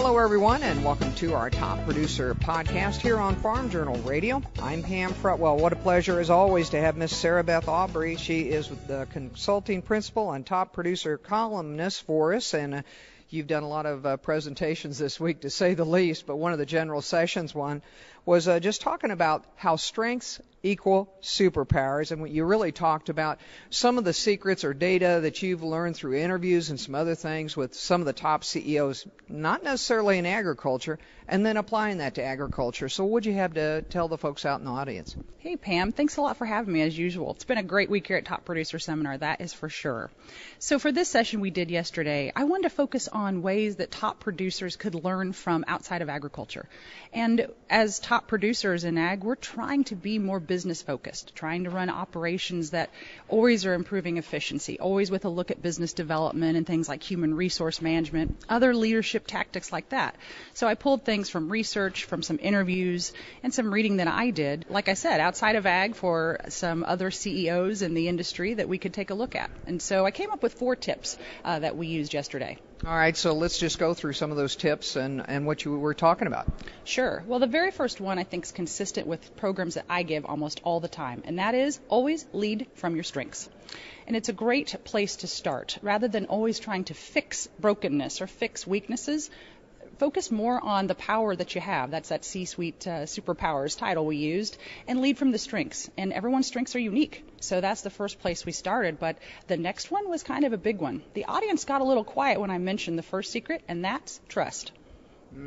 Hello, everyone, and welcome to our Top Producer podcast here on Farm Journal Radio. I'm Pam Fretwell. What a pleasure, as always, to have Miss Sarah Beth Aubrey. She is the consulting principal and top producer columnist for us, and you've done a lot of presentations this week, to say the least, but one of the general sessions was just talking about how strengths equal superpowers, and you really talked about some of the secrets or data that you've learned through interviews and some other things with some of the top CEOs, not necessarily in agriculture, and then applying that to agriculture. So what'd you have to tell the folks out in the audience? Hey, Pam. Thanks a lot for having me, as usual. It's been a great week here at Top Producer Seminar, that is for sure. So for this session we did yesterday, I wanted to focus on ways that top producers could learn from outside of agriculture. And as top producers in ag, we're trying to be more business-focused, trying to run operations that always are improving efficiency, always with a look at business development and things like human resource management, other leadership tactics like that. So I pulled things from research, from some interviews, and some reading that I did, like I said, outside of ag for some other CEOs in the industry that we could take a look at. And so I came up with 4 tips that we used yesterday. All right, so let's just go through some of those tips and what you were talking about. Sure. Well, the very first one I think is consistent with programs that I give almost all the time, and that is always lead from your strengths. And it's a great place to start. Rather than always trying to fix brokenness or fix weaknesses, focus more on the power that you have. That's that C-suite superpowers title we used, and lead from the strengths. And everyone's strengths are unique. So that's the first place we started. But the next one was kind of a big one. The audience got a little quiet when I mentioned the first secret, and that's trust.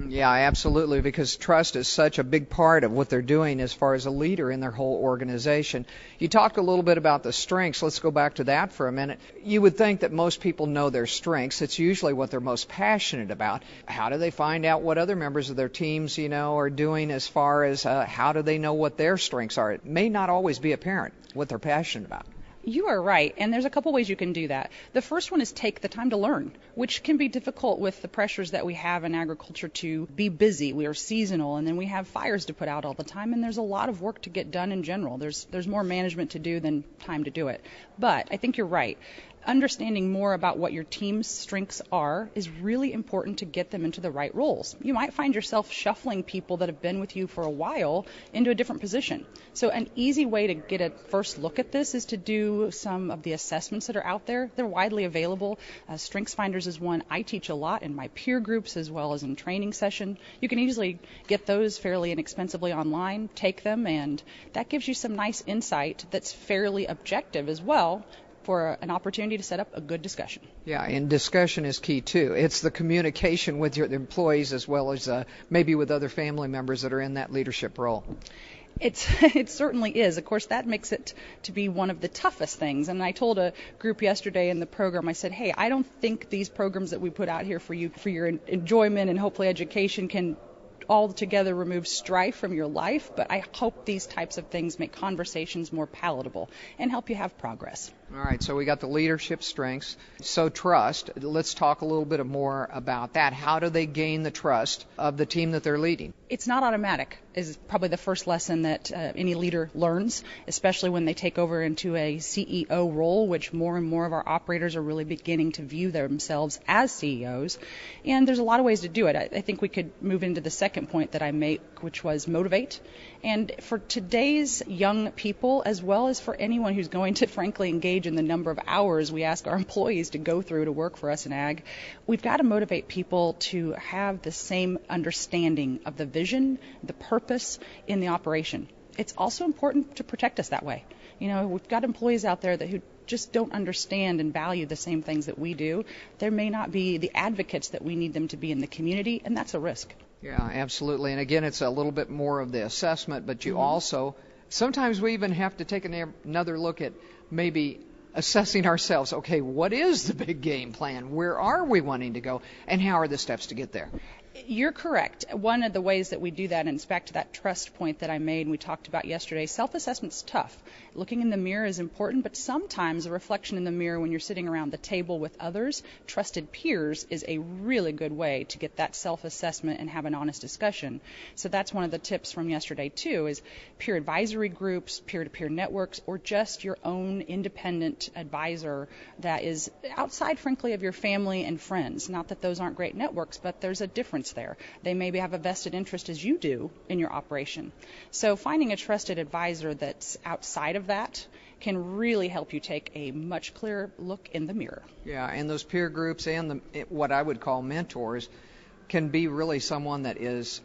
Yeah, absolutely, because trust is such a big part of what they're doing as far as a leader in their whole organization. You talked a little bit about the strengths. Let's go back to that for a minute. You would think that most people know their strengths. It's usually what they're most passionate about. How do they find out what other members of their teams, are doing as far as how do they know what their strengths are? It may not always be apparent what they're passionate about. You are right, and there's a couple ways you can do that. The first one is take the time to learn, which can be difficult with the pressures that we have in agriculture to be busy. We are seasonal, and then we have fires to put out all the time, and there's a lot of work to get done in general. There's more management to do than time to do it. But I think you're right. Understanding more about what your team's strengths are is really important to get them into the right roles. You might find yourself shuffling people that have been with you for a while into a different position. So an easy way to get a first look at this is to do some of the assessments that are out there. They're widely available. StrengthsFinders is one I teach a lot in my peer groups as well as in training session. You can easily get those fairly inexpensively online, take them, and that gives you some nice insight that's fairly objective as well, for an opportunity to set up a good discussion. Yeah, and discussion is key too. It's the communication with your employees as well as maybe with other family members that are in that leadership role. It certainly is. Of course, that makes it to be one of the toughest things. And I told a group yesterday in the program, I said, hey, I don't think these programs that we put out here for you, for your enjoyment and hopefully education, can altogether remove strife from your life, but I hope these types of things make conversations more palatable and help you have progress. All right, so we got the leadership strengths. So trust, let's talk a little bit more about that. How do they gain the trust of the team that they're leading? It's not automatic, is probably the first lesson that any leader learns, especially when they take over into a CEO role, which more and more of our operators are really beginning to view themselves as CEOs. And there's a lot of ways to do it. I think we could move into the second point that I make, which was motivate. And for today's young people, as well as for anyone who's going to frankly engage in the number of hours we ask our employees to go through to work for us in ag, we've got to motivate people to have the same understanding of the vision, the purpose in the operation. It's also important to protect us that way. We've got employees out there who just don't understand and value the same things that we do. There may not be the advocates that we need them to be in the community, and that's a risk. Yeah, absolutely. And again, it's a little bit more of the assessment, but you also, sometimes we even have to take another look at maybe assessing ourselves. Okay, what is the big game plan? Where are we wanting to go? And how are the steps to get there? You're correct. One of the ways that we do that, and it's back to that trust point that I made and we talked about yesterday, self-assessment's tough. Looking in the mirror is important, but sometimes a reflection in the mirror when you're sitting around the table with others, trusted peers, is a really good way to get that self-assessment and have an honest discussion. So that's one of the tips from yesterday too, is peer advisory groups, peer-to-peer networks, or just your own independent advisor that is outside, frankly, of your family and friends. Not that those aren't great networks, but there's a difference experience there. They maybe have a vested interest as you do in your operation. So finding a trusted advisor that's outside of that can really help you take a much clearer look in the mirror. Yeah, and those peer groups and what I would call mentors can be really someone that is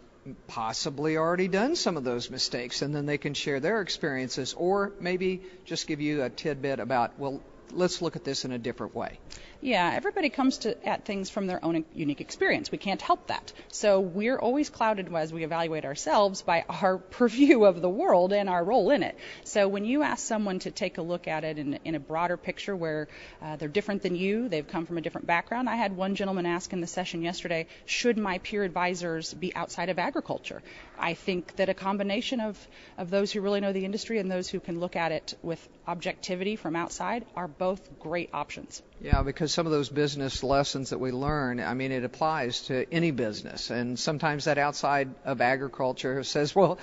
possibly already done some of those mistakes, and then they can share their experiences or maybe just give you a tidbit about, well, let's look at this in a different way. Yeah, everybody comes at things from their own unique experience. We can't help that. So we're always clouded as we evaluate ourselves by our purview of the world and our role in it. So when you ask someone to take a look at it in a broader picture where they're different than you, they've come from a different background. I had one gentleman ask in the session yesterday, should my peer advisors be outside of agriculture? I think that a combination of those who really know the industry and those who can look at it with objectivity from outside are both great options. Yeah, because some of those business lessons that we learn, I mean, it applies to any business. And sometimes that outside of agriculture says, well,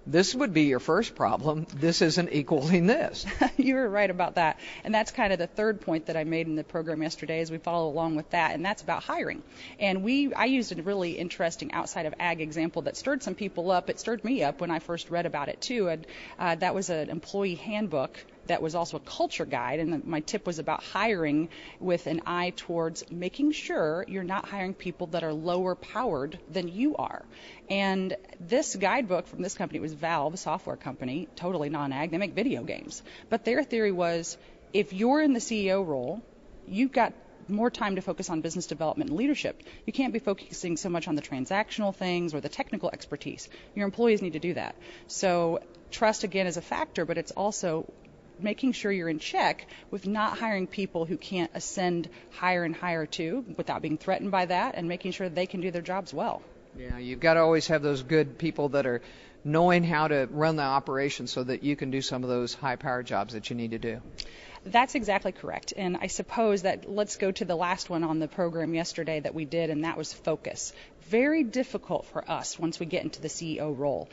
this would be your first problem. This isn't equaling this. You were right about that. And that's kind of the third point that I made in the program yesterday as we follow along with that, and that's about hiring. And I used a really interesting outside of ag example that stirred some people up. It stirred me up when I first read about it, too. And that was an employee handbook that was also a culture guide, and my tip was about hiring with an eye towards making sure you're not hiring people that are lower powered than you are. And this guidebook from this company, it was Valve, a software company, totally non-ag. They make video games. But their theory was, if you're in the CEO role, you've got more time to focus on business development and leadership. You can't be focusing so much on the transactional things or the technical expertise. Your employees need to do that. So trust, again, is a factor, but it's also making sure you're in check with not hiring people who can't ascend higher and higher too without being threatened by that, and making sure they can do their jobs well. Yeah, you've got to always have those good people that are knowing how to run the operation so that you can do some of those high-powered jobs that you need to do. That's exactly correct. And I suppose that let's go to the last one on the program yesterday that we did, and that was focus. Very difficult for us once we get into the CEO role.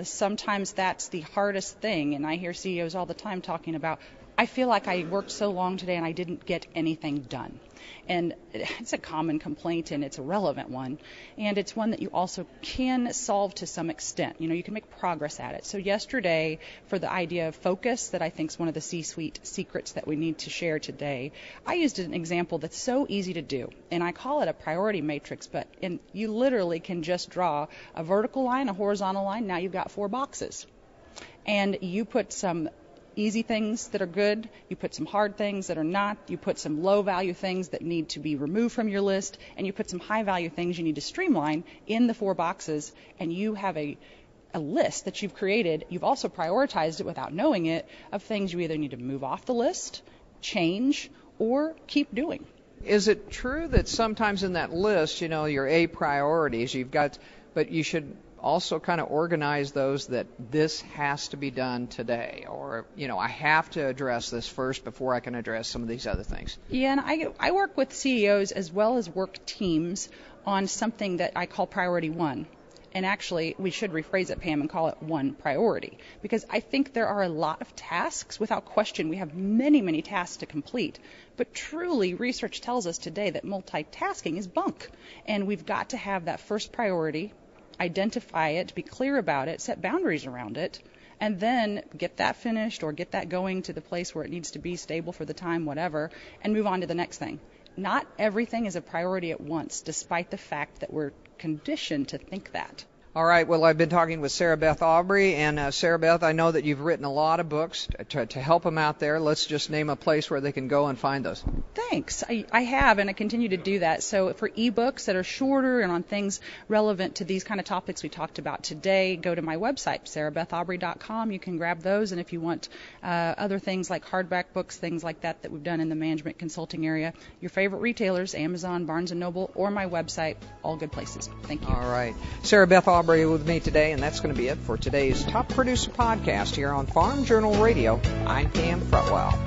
Sometimes that's the hardest thing, and I hear CEOs all the time talking about, I feel like I worked so long today and I didn't get anything done. And it's a common complaint, and it's a relevant one. And it's one that you also can solve to some extent. You know, you can make progress at it. So yesterday, for the idea of focus, that I think is one of the C-suite secrets that we need to share today, I used an example that's so easy to do. And I call it a priority matrix, but you literally can just draw a vertical line, a horizontal line. Now you've got 4 boxes. And you put some easy things that are good, you put some hard things that are not, you put some low value things that need to be removed from your list, and you put some high value things you need to streamline in the 4 boxes, and you have a list that you've created. You've also prioritized it without knowing it of things you either need to move off the list, change, or keep doing. Is it true that sometimes in that list, you know, your A priorities, you've got, but you should also kind of organize those that this has to be done today, or, you know, I have to address this first before I can address some of these other things? Yeah, and I work with CEOs as well as work teams on something that I call priority 1. And actually, we should rephrase it, Pam, and call it 1 priority, because I think there are a lot of tasks. Without question, we have many, many tasks to complete. But truly, research tells us today that multitasking is bunk. And we've got to have that first priority, identify it, be clear about it, set boundaries around it, and then get that finished or get that going to the place where it needs to be, stable for the time, whatever, and move on to the next thing. Not everything is a priority at once, despite the fact that we're conditioned to think that. All right, well, I've been talking with Sarah Beth Aubrey, and Sarah Beth, I know that you've written a lot of books to help them out there. Let's just name a place where they can go and find those. Thanks. I have, and I continue to do that. So for ebooks that are shorter and on things relevant to these kind of topics we talked about today, go to my website, sarahbethaubry.com. You can grab those, and if you want other things like hardback books, things like that we've done in the management consulting area, your favorite retailers, Amazon, Barnes & Noble, or my website, all good places. Thank you. All right. Sarah Beth Aubrey with me today, and that's going to be it for today's Top Producer Podcast here on Farm Journal Radio. I'm Pam Fretwell.